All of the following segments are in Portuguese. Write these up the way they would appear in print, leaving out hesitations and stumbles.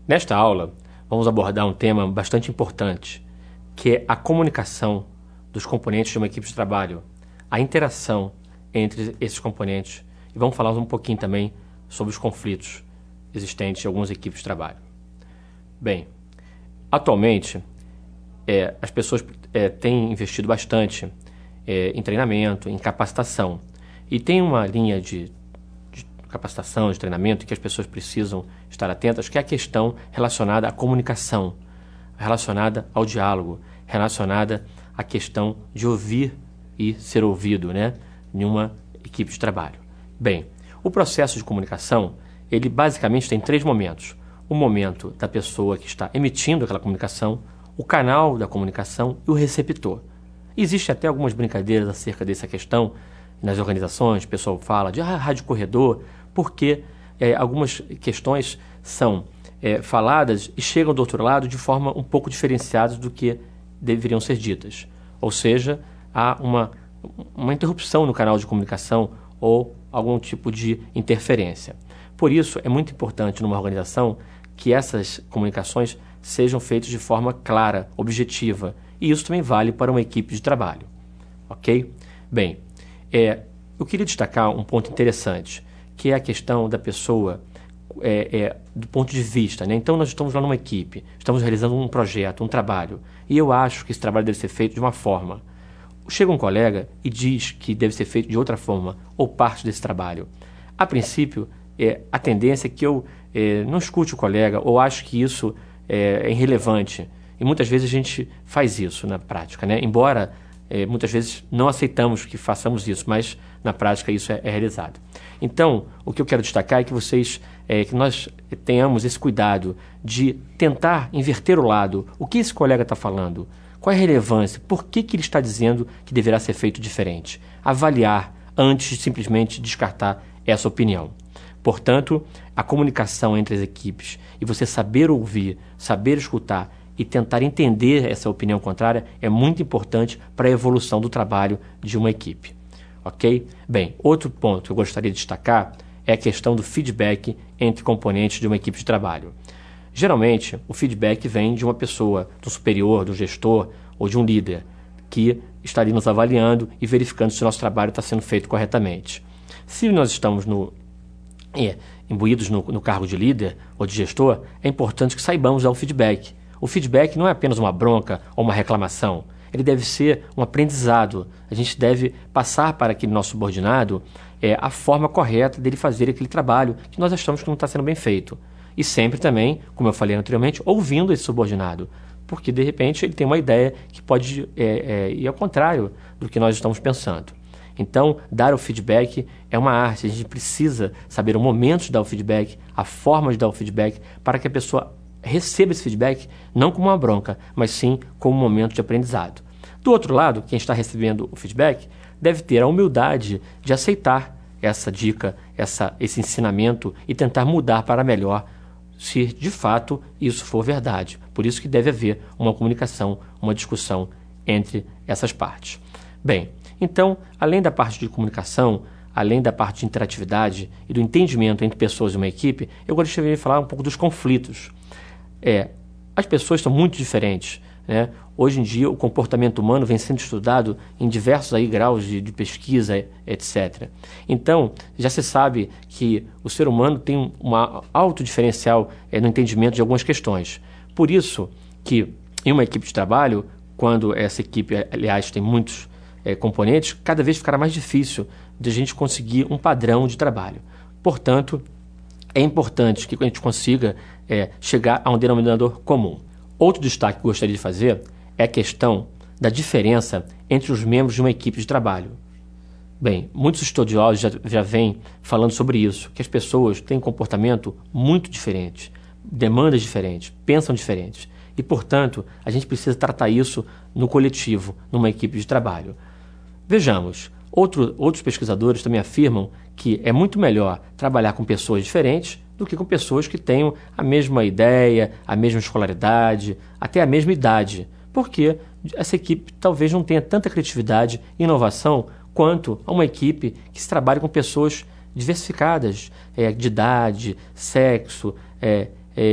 Nesta aula, vamos abordar um tema bastante importante, que é a comunicação dos componentes de uma equipe de trabalho, a interação entre esses componentes, e vamos falar um pouquinho também sobre os conflitos existentes em algumas equipes de trabalho. Bem, atualmente, as pessoas têm investido bastante em treinamento, em capacitação, e tem uma linha de capacitação, de treinamento, que as pessoas precisam estar atentas, que é a questão relacionada à comunicação, relacionada ao diálogo, relacionada à questão de ouvir e ser ouvido, em uma equipe de trabalho. Bem, o processo de comunicação, ele basicamente tem 3 momentos. O momento da pessoa que está emitindo aquela comunicação, o canal da comunicação e o receptor. Existe até algumas brincadeiras acerca dessa questão nas organizações, o pessoal fala de rádio corredor, porque algumas questões são faladas e chegam do outro lado de forma um pouco diferenciada do que deveriam ser ditas. Ou seja, há uma interrupção no canal de comunicação ou algum tipo de interferência. Por isso, é muito importante numa organização que essas comunicações sejam feitas de forma clara, objetiva, e isso também vale para uma equipe de trabalho. Ok? Bem, eu queria destacar um ponto interessante, que é a questão da pessoa do ponto de vista. Então, nós estamos lá numa equipe, estamos realizando um projeto, um trabalho, e eu acho que esse trabalho deve ser feito de uma forma. Chega um colega e diz que deve ser feito de outra forma, ou parte desse trabalho. A princípio, a tendência é que eu não escute o colega, ou acho que isso é irrelevante. E muitas vezes a gente faz isso na prática, Embora muitas vezes não aceitamos que façamos isso, mas na prática isso é realizado. Então, o que eu quero destacar é que que nós tenhamos esse cuidado de tentar inverter o lado. O que esse colega está falando? Qual é a relevância? Por que ele está dizendo que deverá ser feito diferente? Avaliar antes de simplesmente descartar essa opinião. Portanto, a comunicação entre as equipes e você saber ouvir, saber escutar e tentar entender essa opinião contrária é muito importante para a evolução do trabalho de uma equipe. Ok? Bem, outro ponto que eu gostaria de destacar é a questão do feedback entre componentes de uma equipe de trabalho. Geralmente, o feedback vem de uma pessoa, de um superior, de um gestor ou de um líder, que está ali nos avaliando e verificando se o nosso trabalho está sendo feito corretamente. Se nós estamos imbuídos no cargo de líder ou de gestor, é importante que saibamos dar o feedback. O feedback não é apenas uma bronca ou uma reclamação. Ele deve ser um aprendizado. A gente deve passar para aquele nosso subordinado a forma correta dele fazer aquele trabalho que nós achamos que não está sendo bem feito. E sempre também, como eu falei anteriormente, ouvindo esse subordinado. Porque, de repente, ele tem uma ideia que pode ir ao contrário do que nós estamos pensando. Então, dar o feedback é uma arte. A gente precisa saber o momento de dar o feedback, a forma de dar o feedback, para que a pessoa receba esse feedback não como uma bronca, mas sim como um momento de aprendizado. Do outro lado, quem está recebendo o feedback deve ter a humildade de aceitar essa dica, esse ensinamento e tentar mudar para melhor, se de fato isso for verdade. Por isso que deve haver uma comunicação, uma discussão entre essas partes. Bem, então, além da parte de comunicação, além da parte de interatividade e do entendimento entre pessoas e uma equipe, eu gostaria de falar um pouco dos conflitos. As pessoas são muito diferentes, Hoje em dia, o comportamento humano vem sendo estudado em diversos graus de pesquisa, etc. Então, já se sabe que o ser humano tem um alto diferencial no entendimento de algumas questões. Por isso que, em uma equipe de trabalho, quando essa equipe, aliás, tem muitos componentes, cada vez ficará mais difícil de a gente conseguir um padrão de trabalho. Portanto, é importante que a gente consiga chegar a um denominador comum. Outro destaque que eu gostaria de fazer é a questão da diferença entre os membros de uma equipe de trabalho. Bem, muitos estudiosos já vêm falando sobre isso, que as pessoas têm um comportamento muito diferente, demandas diferentes, pensam diferentes. E, portanto, a gente precisa tratar isso no coletivo, numa equipe de trabalho. Vejamos, outros pesquisadores também afirmam que é muito melhor trabalhar com pessoas diferentes do que com pessoas que tenham a mesma ideia, a mesma escolaridade, até a mesma idade, porque essa equipe talvez não tenha tanta criatividade e inovação quanto a uma equipe que se trabalha com pessoas diversificadas, de idade, sexo,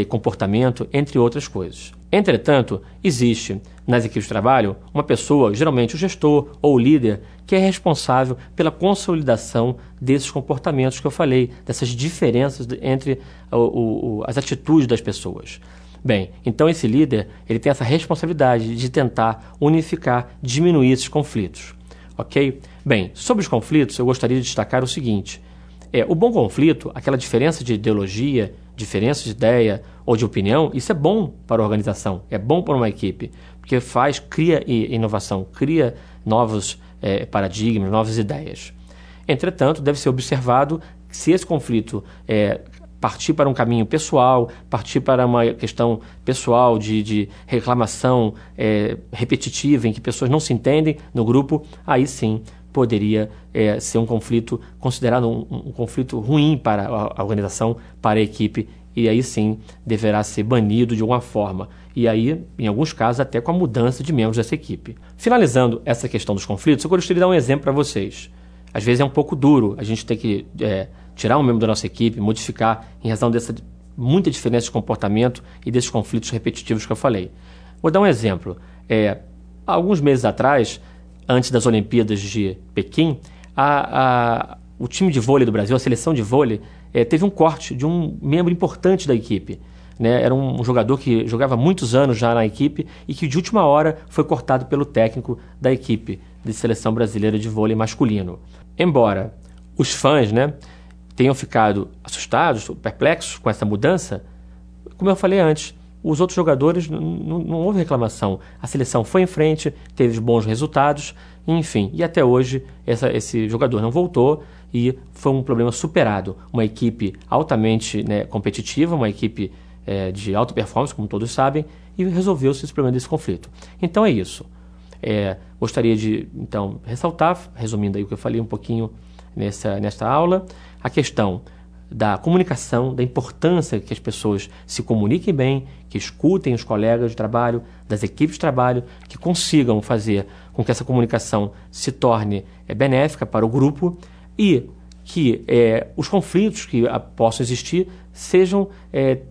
comportamento, entre outras coisas. Entretanto, existe nas equipes de trabalho uma pessoa, geralmente o gestor ou o líder, que é responsável pela consolidação desses comportamentos que eu falei, dessas diferenças entre as atitudes das pessoas. Bem, então esse líder ele tem essa responsabilidade de tentar unificar, diminuir esses conflitos. Ok? Bem, sobre os conflitos, eu gostaria de destacar o seguinte. O bom conflito, aquela diferença de ideologia, diferença de ideia ou de opinião, isso é bom para a organização, é bom para uma equipe, porque cria inovação, cria novos paradigmas, novas ideias. Entretanto, deve ser observado se esse conflito partir para um caminho pessoal, partir para uma questão pessoal de reclamação repetitiva, em que pessoas não se entendem no grupo, aí sim poderia ser um conflito considerado um conflito ruim para a organização, para a equipe, e aí sim deverá ser banido de alguma forma. E aí, em alguns casos, até com a mudança de membros dessa equipe. Finalizando essa questão dos conflitos, eu gostaria de dar um exemplo para vocês. Às vezes é um pouco duro a gente ter que tirar um membro da nossa equipe, modificar em razão dessa muita diferença de comportamento e desses conflitos repetitivos que eu falei. Vou dar um exemplo. Alguns meses atrás, antes das Olimpíadas de Pequim, o time de vôlei do Brasil, a seleção de vôlei, teve um corte de um membro importante da equipe. Né? Era um jogador que jogava muitos anos já na equipe e que de última hora foi cortado pelo técnico da equipe de seleção brasileira de vôlei masculino. Embora os fãs, né, tenham ficado assustados, perplexos com essa mudança, como eu falei antes, os outros jogadores não houve reclamação. A seleção foi em frente, teve bons resultados, enfim. E até hoje esse jogador não voltou e foi um problema superado. Uma equipe altamente competitiva, uma equipe de alta performance, como todos sabem, e resolveu-se esse problema desse conflito. Então é isso. Gostaria de, então, ressaltar, resumindo aí o que eu falei um pouquinho nesta aula, a questão da comunicação, da importância que as pessoas se comuniquem bem, que escutem os colegas de trabalho, das equipes de trabalho, que consigam fazer com que essa comunicação se torne benéfica para o grupo e que os conflitos que possam existir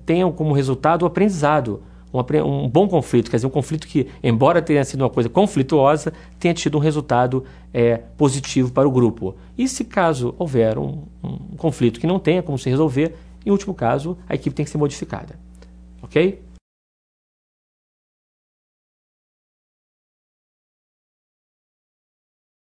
tenham como resultado o aprendizado, um bom conflito, quer dizer, um conflito que, embora tenha sido uma coisa conflituosa, tenha tido um resultado positivo para o grupo. E se caso houver um conflito que não tenha como se resolver, em último caso, a equipe tem que ser modificada. Ok?